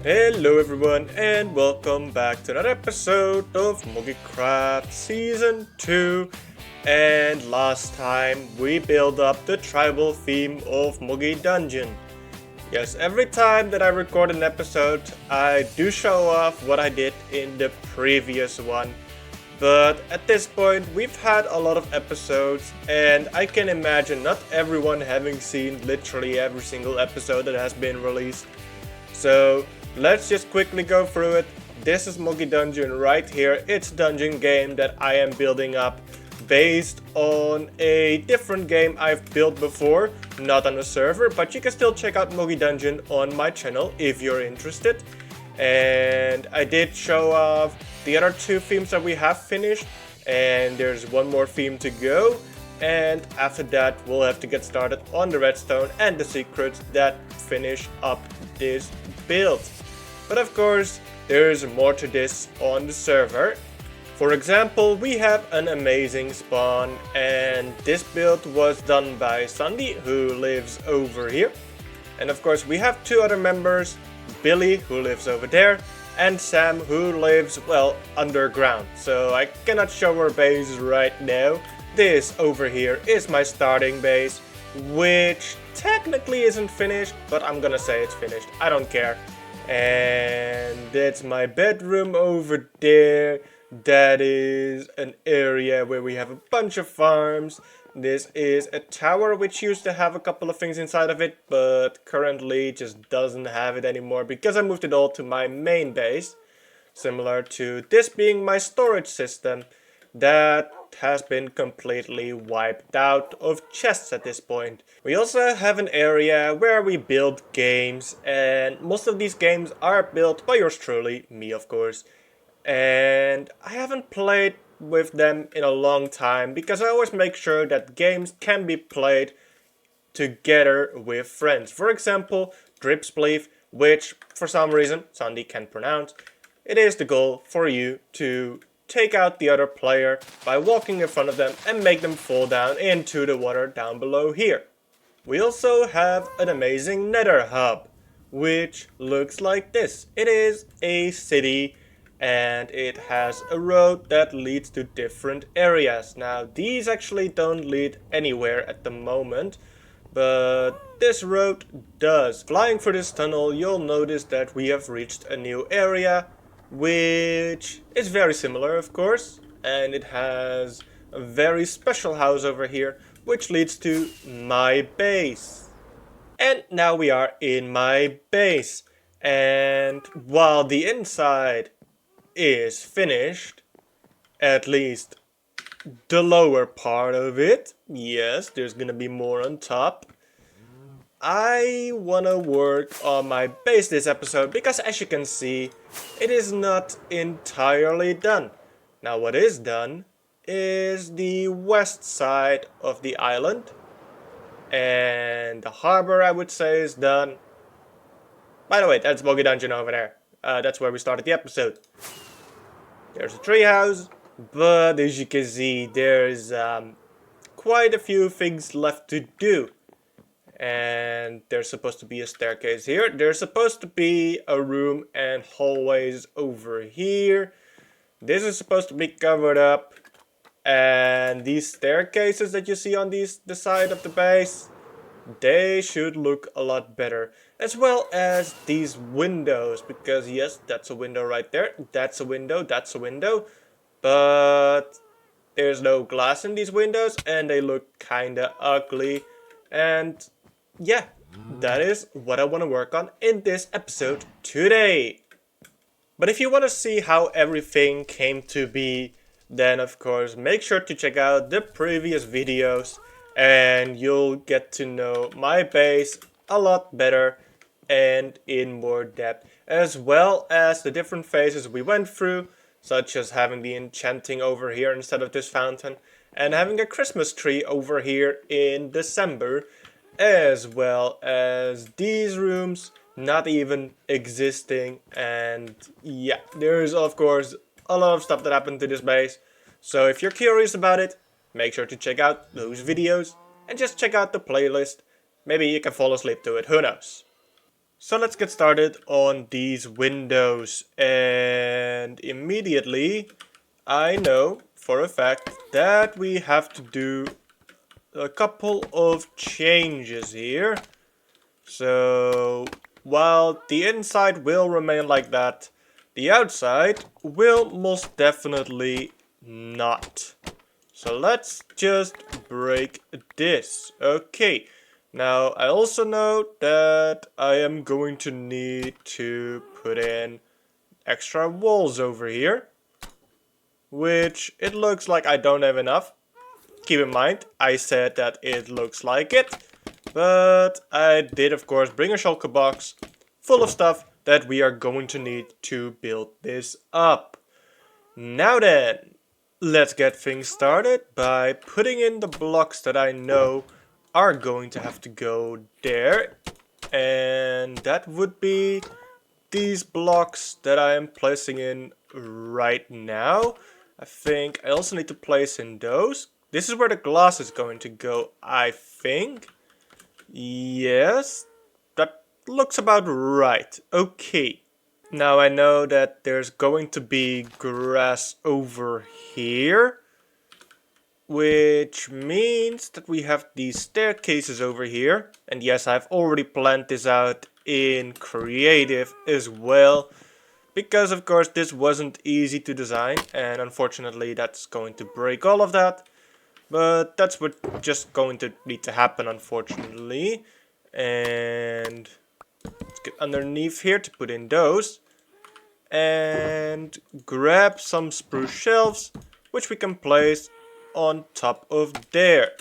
Hello everyone and welcome back to another episode of Moggycraft Season 2. And last time we built up the tribal theme of Moggy Dungeon. Yes, every time that I record an episode I do show off what I did in the previous one. But at this point we've had a lot of episodes and I can imagine not everyone having seen literally every single episode that has been released. So let's just quickly go through it. This is Moggy Dungeon right here. It's a dungeon game that I am building up based on a different game I've built before. Not on the server, but you can still check out Moggy Dungeon on my channel if you're interested. And I did show off the other two themes that we have finished. And there's one more theme to go. And after that we'll have to get started on the redstone and the secrets that finish up this build. But of course there's more to this on the server. For example, we have an amazing spawn, and this build was done by Sandy, who lives over here. And of course we have two other members, Billy, who lives over there, and Sam, who lives, well, underground. So I cannot show her base right now. This over here is my starting base, which technically isn't finished, but I'm gonna say it's finished. I don't care. And that's my bedroom over there. That is an area where we have a bunch of farms. This is a tower which used to have a couple of things inside of it, but currently just doesn't have it anymore because I moved it all to my main base. Similar to this being my storage system that has been completely wiped out of chests at this point. We also have an area where we build games, and most of these games are built by yours truly, me of course. And I haven't played with them in a long time because I always make sure that games can be played together with friends. For example, Drip Spleef, which for some reason Sandy can't pronounce. It is the goal for you to take out the other player by walking in front of them and make them fall down into the water down below here. We also have an amazing nether hub, which looks like this. It is a city and it has a road that leads to different areas. Now these actually don't lead anywhere at the moment, but this road does. Flying through this tunnel, you'll notice that we have reached a new area, which is very similar of course, and it has a very special house over here, which leads to my base. And now we are in my base, and while the inside is finished, at least the lower part of it, yes, there's gonna be more on top. I wanna work on my base this episode because, as you can see, it is not entirely done. Now what is done is the west side of the island, and the harbor I would say is done. By the way, that's Moggy Dungeon over there. That's where we started the episode. There's a treehouse, but as you can see, there's quite a few things left to do. And there's supposed to be a staircase here. There's supposed to be a room and hallways over here. This is supposed to be covered up. And these staircases that you see on the side of the base, they should look a lot better. As well as these windows, because yes, that's a window right there. That's a window, that's a window. But there's no glass in these windows and they look kinda ugly. And yeah, that is what I want to work on in this episode today. But if you want to see how everything came to be, then of course make sure to check out the previous videos and you'll get to know my base a lot better and in more depth, as well as the different phases we went through, such as having the enchanting over here instead of this fountain, and having a Christmas tree over here in December, as well as these rooms not even existing. And yeah, there's of course a lot of stuff that happened to this base. So if you're curious about it, make sure to check out those videos and just check out the playlist. Maybe you can fall asleep to it, who knows. So let's get started on these windows, and immediately I know for a fact that we have to do a couple of changes here. So while the inside will remain like that, the outside will most definitely not. So let's just break this. Okay. Now I also know that I am going to need to put in extra walls over here, which it looks like I don't have enough. Keep in mind, I said that it looks like it, but I did of course bring a shulker box full of stuff that we are going to need to build this up. Now then, let's get things started by putting in the blocks that I know are going to have to go there. And that would be these blocks that I am placing in right now. I think I also need to place in those. This is where the glass is going to go, I think. Yes, that looks about right. Okay. Now I know that there's going to be grass over here, which means that we have these staircases over here. And yes, I've already planned this out in creative as well, because of course this wasn't easy to design, and unfortunately that's going to break all of that. But that's what just going to need to happen, unfortunately. And let's get underneath here to put in those. And grab some spruce shelves, which we can place on top of there.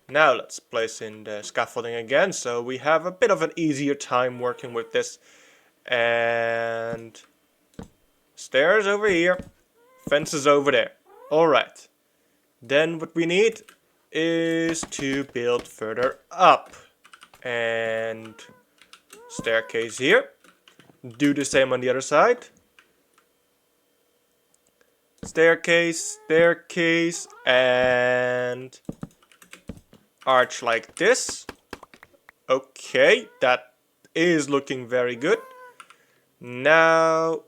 Now let's place in the scaffolding again, so we have a bit of an easier time working with this. And stairs over here, fences over there. Alright. Then what we need is to build further up. And staircase here. Do the same on the other side. Staircase, staircase, and arch like this. Okay, that is looking very good. Now,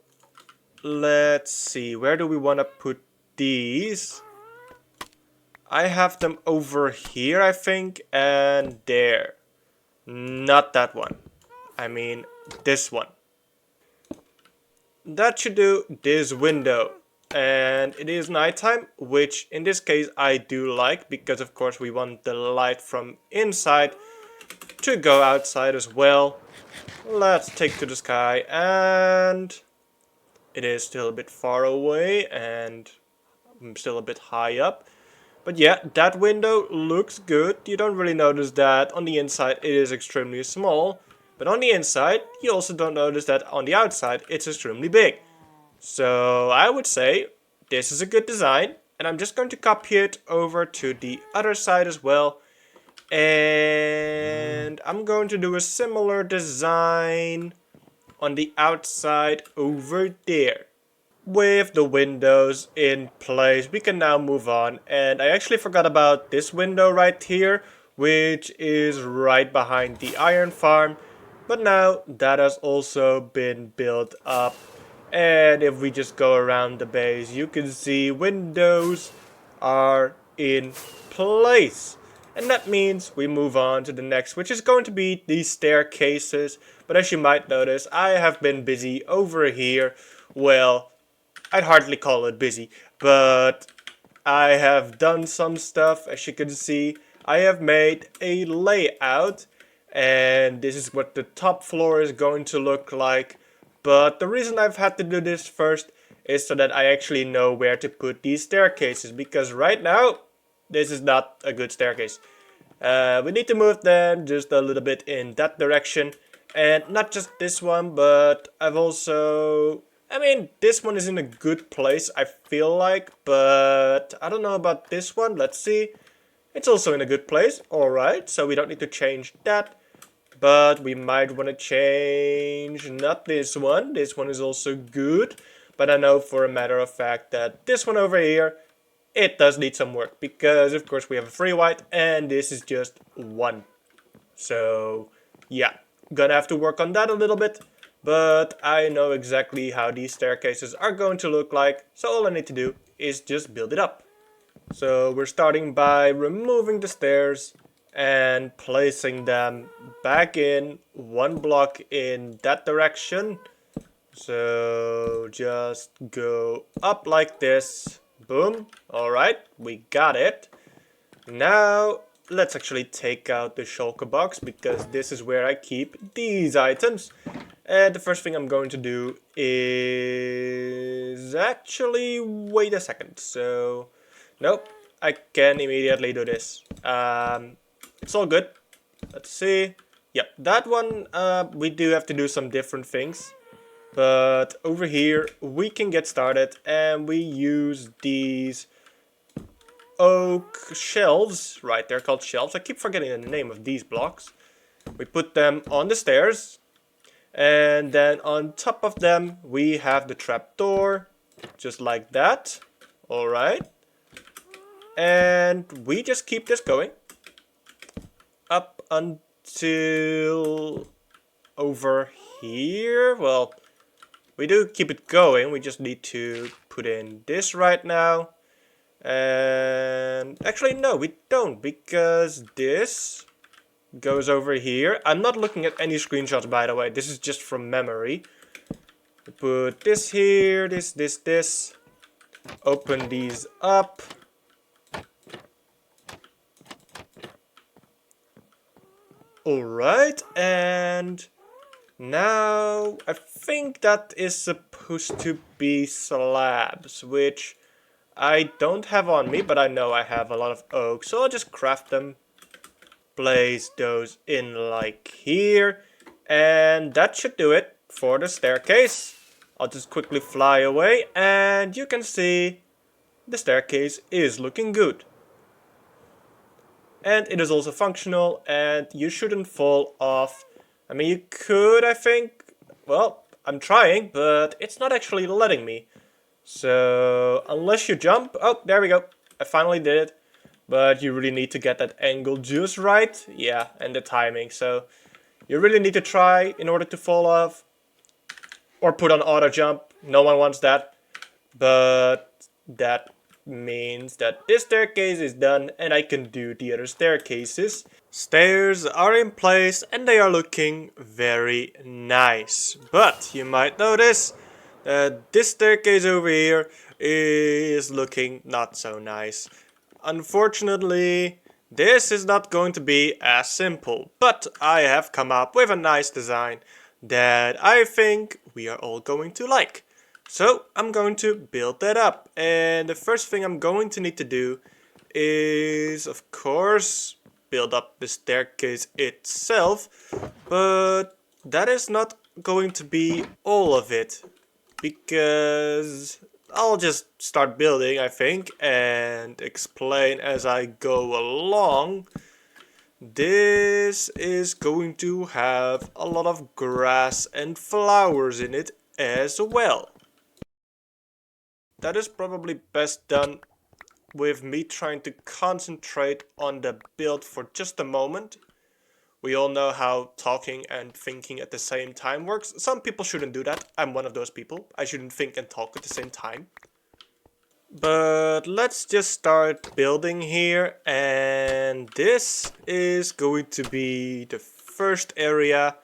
let's see, where do we want to put these? I have them over here, I think, and there. Not that one. I mean, this one. That should do this window. And it is nighttime, which in this case I do like, because of course we want the light from inside to go outside as well. Let's take to the sky, and it is still a bit far away and still a bit high up. But yeah, that window looks good. You don't really notice that on the inside it is extremely small, but on the inside you also don't notice that on the outside it's extremely big. So I would say this is a good design, and I'm just going to copy it over to the other side as well. And I'm going to do a similar design on the outside over there. With the windows in place, we can now move on. And I actually forgot about this window right here, which is right behind the iron farm. But now that has also been built up. And if we just go around the base, you can see windows are in place. And that means we move on to the next, which is going to be these staircases. But as you might notice, I have been busy over here. Well, I'd hardly call it busy, but I have done some stuff. As you can see, I have made a layout, and this is what the top floor is going to look like. But the reason I've had to do this first is so that I actually know where to put these staircases, because right now this is not a good staircase. We need to move them just a little bit in that direction, and not just this one, but I've also, I mean, this one is in a good place, I feel like, but I don't know about this one. Let's see. It's also in a good place. Alright, so we don't need to change that. But we might want to change not this one. This one is also good. But I know for a matter of fact that this one over here, it does need some work. Because of course we have a free white and this is just one. So yeah. gonna have to work on that a little bit. But I know exactly how these staircases are going to look like. So all I need to do is just build it up. So we're starting by removing the stairs and placing them back in one block in that direction. So just go up like this. Boom. Alright, we got it. Now let's actually take out the shulker box because this is where I keep these items. And the first thing I'm going to do is actually wait a second. So nope, I can immediately do this. It's all good. Let's see. Yep, that one we do have to do some different things. But over here we can get started and we use these oak shelves. Right, they're called shelves. I keep forgetting the name of these blocks. We put them on the stairs. And then on top of them we have the trapdoor. Just like that. Alright. And we just keep this going. Up until over here. Well, we do keep it going. We just need to put in this right now. And actually no, we don't, because this goes over here. I'm not looking at any screenshots, by the way. This is just from memory. We put this here, this. Open these up. Alright, and now I think that is supposed to be slabs, which I don't have on me, but I know I have a lot of oak, so I'll just craft them. Place those in like here, and that should do it for the staircase. I'll just quickly fly away, and you can see the staircase is looking good. And it is also functional, and you shouldn't fall off. I mean, you could, I think. Well, I'm trying, but it's not actually letting me. So, unless you jump... Oh, there we go. I finally did it. But you really need to get that angle just right. Yeah, and the timing. So, you really need to try in order to fall off. Or put on auto jump. No one wants that. But that means that this staircase is done and I can do the other staircases. Stairs are in place and they are looking very nice. But you might notice that this staircase over here is looking not so nice. Unfortunately, this is not going to be as simple, but I have come up with a nice design that I think we are all going to like. So I'm going to build that up, and the first thing I'm going to need to do is, of course, build up the staircase itself, but that is not going to be all of it, because I'll just start building, I think, and explain as I go along. This is going to have a lot of grass and flowers in it as well. That is probably best done with me trying to concentrate on the build for just a moment. We all know how talking and thinking at the same time works. Some people shouldn't do that. I'm one of those people. I shouldn't think and talk at the same time. But let's just start building here, and this is going to be the first area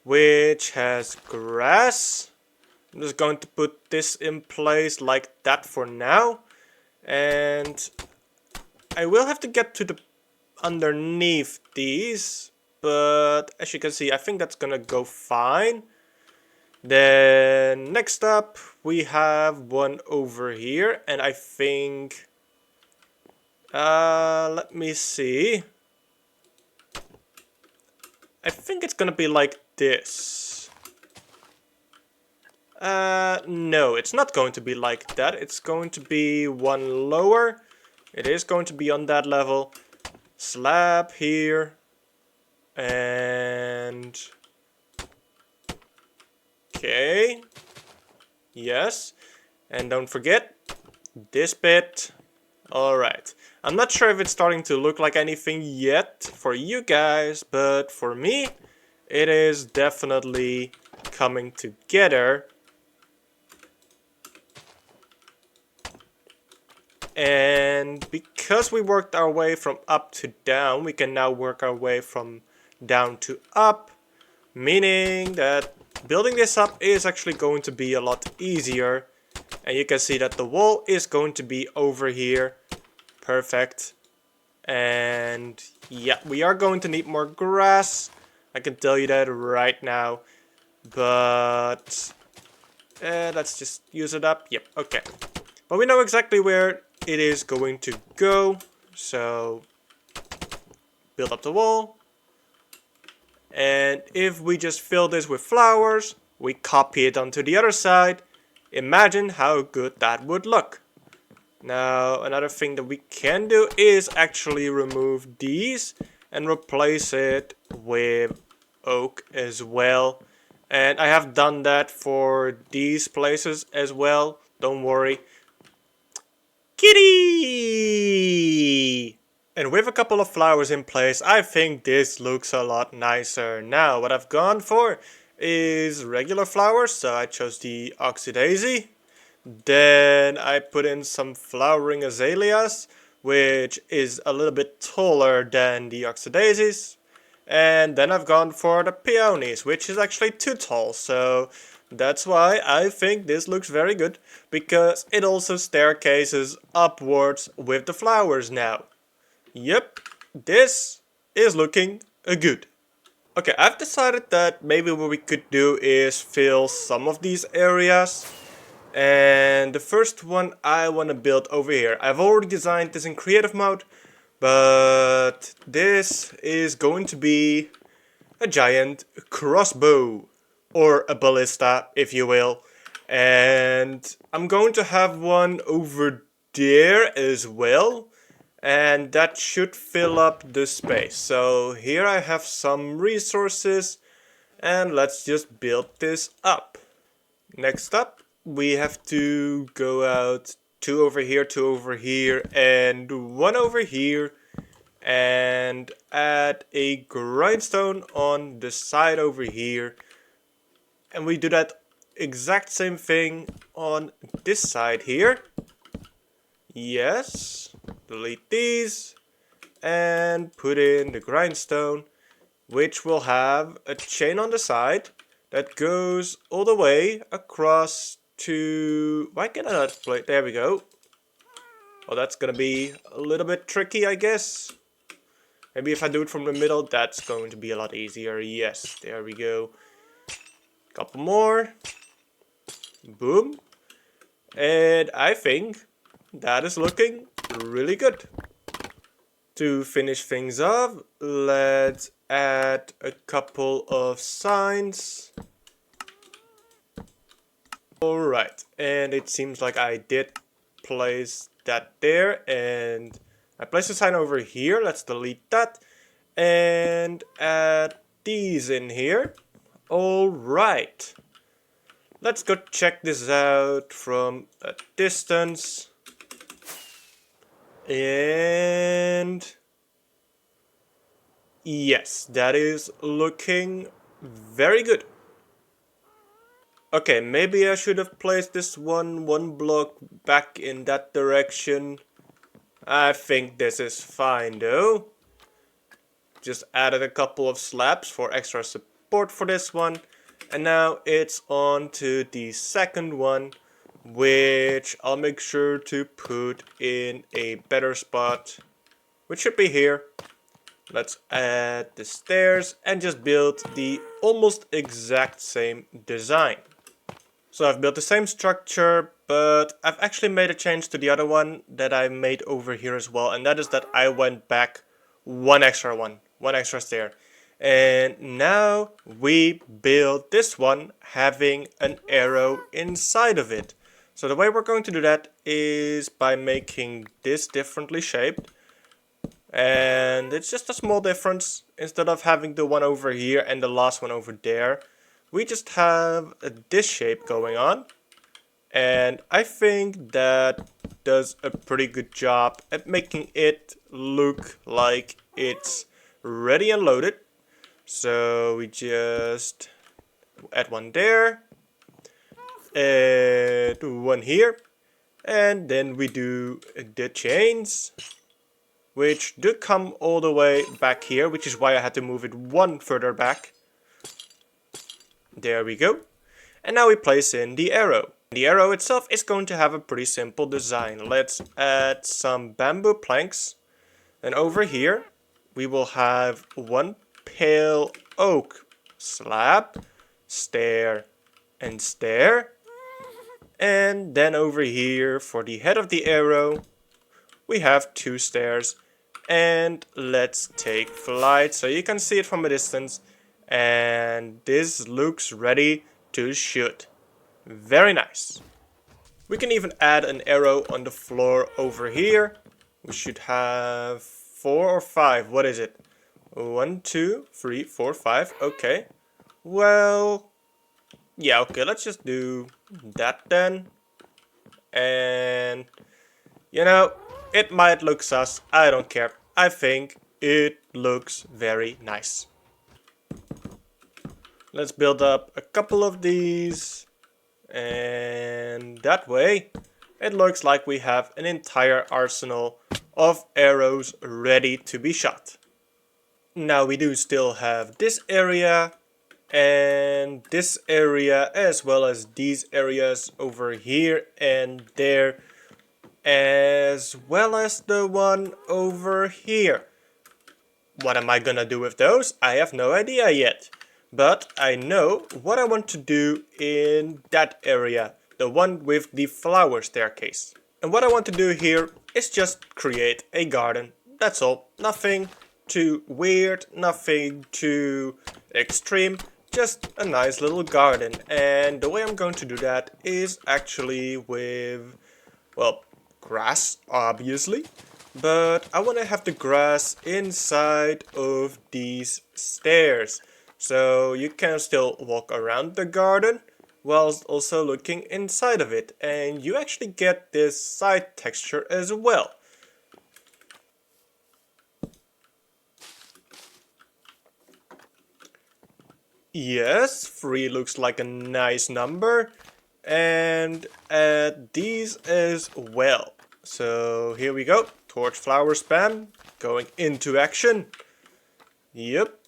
which has grass. I'm just going to put this in place like that for now, and I will have to get to the underneath these, but as you can see I think that's gonna go fine. Then next up we have one over here, and I think let me see, I think it's gonna be like this. No, it's not going to be like that. It's going to be one lower. It is going to be on that level. Slab here. And... okay. Yes. And don't forget this bit. Alright. I'm not sure if it's starting to look like anything yet for you guys, but for me, it is definitely coming together. And because we worked our way from up to down, we can now work our way from down to up, meaning that building this up is actually going to be a lot easier. And you can see that the wall is going to be over here. Perfect. And yeah, we are going to need more grass. I can tell you that right now. But let's just use it up. Yep, okay. But we know exactly where it is going to go. So build up the wall. And if we just fill this with flowers, we copy it onto the other side. Imagine how good that would look. Now, another thing that we can do is actually remove these and replace it with oak as well. And I have done that for these places as well. Don't worry. Kitty! And with a couple of flowers in place, I think this looks a lot nicer. Now, what I've gone for is regular flowers, so I chose the Oxydaisy. Then I put in some flowering azaleas, which is a little bit taller than the Oxydaisies. And then I've gone for the peonies, which is actually too tall, so that's why I think this looks very good, because it also staircases upwards with the flowers now. Yep, this is looking good. Okay, I've decided that maybe what we could do is fill some of these areas. And the first one I want to build over here. I've already designed this in creative mode, but this is going to be a giant crossbow, or a ballista if you will. And I'm going to have one over there as well, and that should fill up the space. So here I have some resources, and let's just build this up. Next up, we have to go out 2 over here, 2 over here, and 1 over here, and add a grindstone on the side over here. And we do that exact same thing on this side here. Yes, delete these and put in the grindstone, which will have a chain on the side that goes all the way across to... Why can I not play? There we go. Well, that's gonna be a little bit tricky, I guess. Maybe if I do it from the middle, that's going to be a lot easier. Yes, there we go. Couple more. Boom. And I think that is looking really good. To finish things off, let's add a couple of signs. Alright, and it seems like I did place that there, and I placed a sign over here. Let's delete that and add these in here. Alright, let's go check this out from a distance. And yes, that is looking very good. Okay, maybe I should have placed this one block back in that direction. I think this is fine though. Just added a couple of slabs for extra support for this one. And now it's on to the second one, which I'll make sure to put in a better spot, which should be here. Let's add the stairs and just build the almost exact same design. So I've built the same structure, but I've actually made a change to the other one that I made over here as well. And that is that I went back one extra stair. And now we build this one having an arrow inside of it. So the way we're going to do that is by making this differently shaped. And it's just a small difference. Instead of having the one over here and the last one over there, we just have this shape going on. And I think that does a pretty good job at making it look like it's ready and loaded. So we just add one there, add one here, and then we do the chains, which do come all the way back here, which is why I had to move it one further back. There we go. And now we place in the arrow. The arrow itself is going to have a pretty simple design. Let's add some bamboo planks. And over here we will have one pale oak slab, stair and stair. And then over here for the head of the arrow we have two stairs. And let's take flight so you can see it from a distance. And this looks ready to shoot. Very nice. We can even add an arrow on the floor over here. We should have 4 or 5. What is it? 1, 2, 3, 4, 5. Okay. Well, yeah, okay, let's just do that then. And, you know, it might look sus. I don't care. I think it looks very nice. Let's build up a couple of these. And that way it looks like we have an entire arsenal of arrows ready to be shot. Now we do still have this area and this area, as well as these areas over here and there, as well as the one over here. What am I gonna do with those? I have no idea yet. But I know what I want to do in that area, the one with the flower staircase. And what I want to do here is just create a garden. That's all. Nothing too weird, nothing too extreme, just a nice little garden. And the way I'm going to do that is actually with, well, grass, obviously. But I want to have the grass inside of these stairs. So you can still walk around the garden whilst also looking inside of it. And you actually get this side texture as well. Yes, 3 looks like a nice number. And add these as well. So here we go. Torch flower spam going into action. Yep.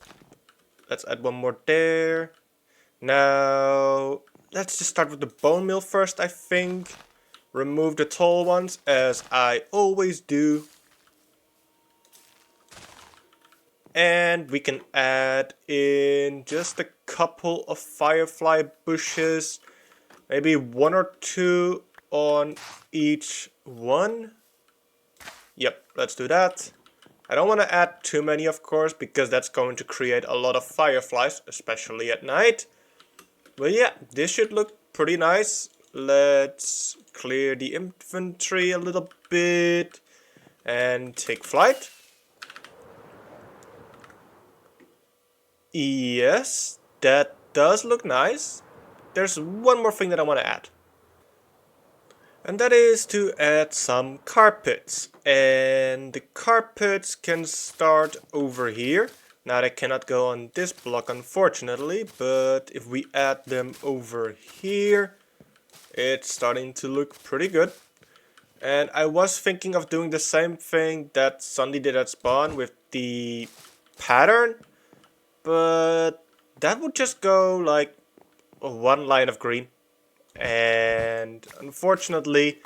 Let's add one more there. Now, let's just start with the bone meal first, I think. Remove the tall ones, as I always do. And we can add in just a couple of firefly bushes. Maybe 1 or 2 on each one. Yep, let's do that. I don't want to add too many, of course, because that's going to create a lot of fireflies, especially at night. But yeah, this should look pretty nice. Let's clear the inventory a little bit and take flight. Yes, that does look nice. There's one more thing that I want to add. And that is to add some carpets. And the carpets can start over here. Now they cannot go on this block, unfortunately, but if we add them over here, it's starting to look pretty good. And I was thinking of doing the same thing that Sunday did at spawn with the pattern, but that would just go like one line of green. And unfortunately,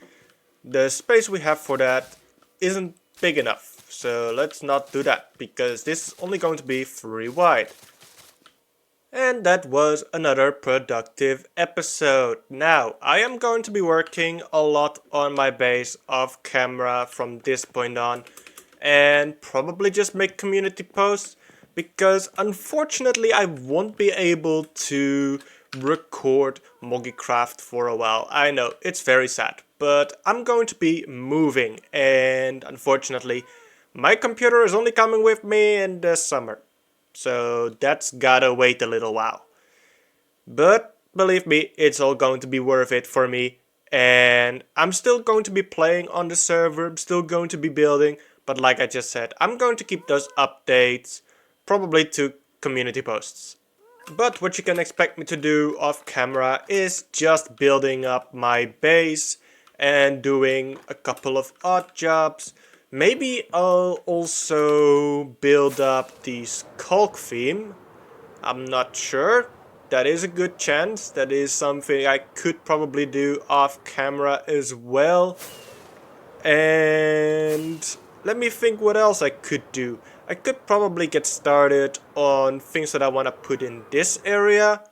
the space we have for that isn't big enough. So let's not do that, because this is only going to be 3 wide. And that was another productive episode. Now, I am going to be working a lot on my base off camera from this point on. And probably just make community posts, because unfortunately I won't be able to record Moggycraft for a while. I know, it's very sad, but I'm going to be moving, and unfortunately my computer is only coming with me in the summer, so that's gotta wait a little while. But believe me, it's all going to be worth it for me, and I'm still going to be playing on the server, I'm still going to be building, but like I just said, I'm going to keep those updates probably to community posts. But what you can expect me to do off camera is just building up my base and doing a couple of odd jobs. Maybe I'll also build up the Skulk theme. I'm not sure. That is a good chance. That is something I could probably do off camera as well. And let me think what else I could do. I could probably get started on things that I want to put in this area.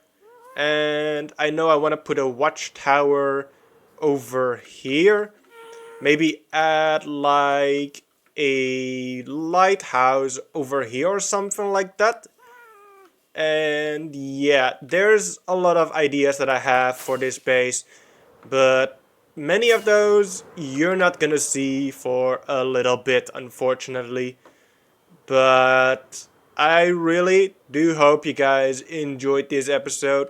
And I know I want to put a watchtower over here. Maybe add like a lighthouse over here or something like that. And yeah, there's a lot of ideas that I have for this base, but many of those you're not gonna see for a little bit, unfortunately. But I really do hope you guys enjoyed this episode.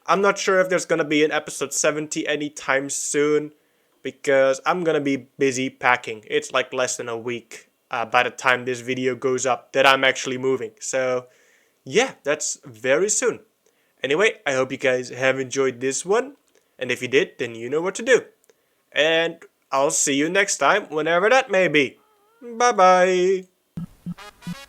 I'm not sure if there's gonna be an episode 70 anytime soon, because I'm gonna be busy packing. It's like less than a week by the time this video goes up that I'm actually moving. So yeah, that's very soon. Anyway, I hope you guys have enjoyed this one. And if you did, then you know what to do. And I'll see you next time, whenever that may be. Bye bye.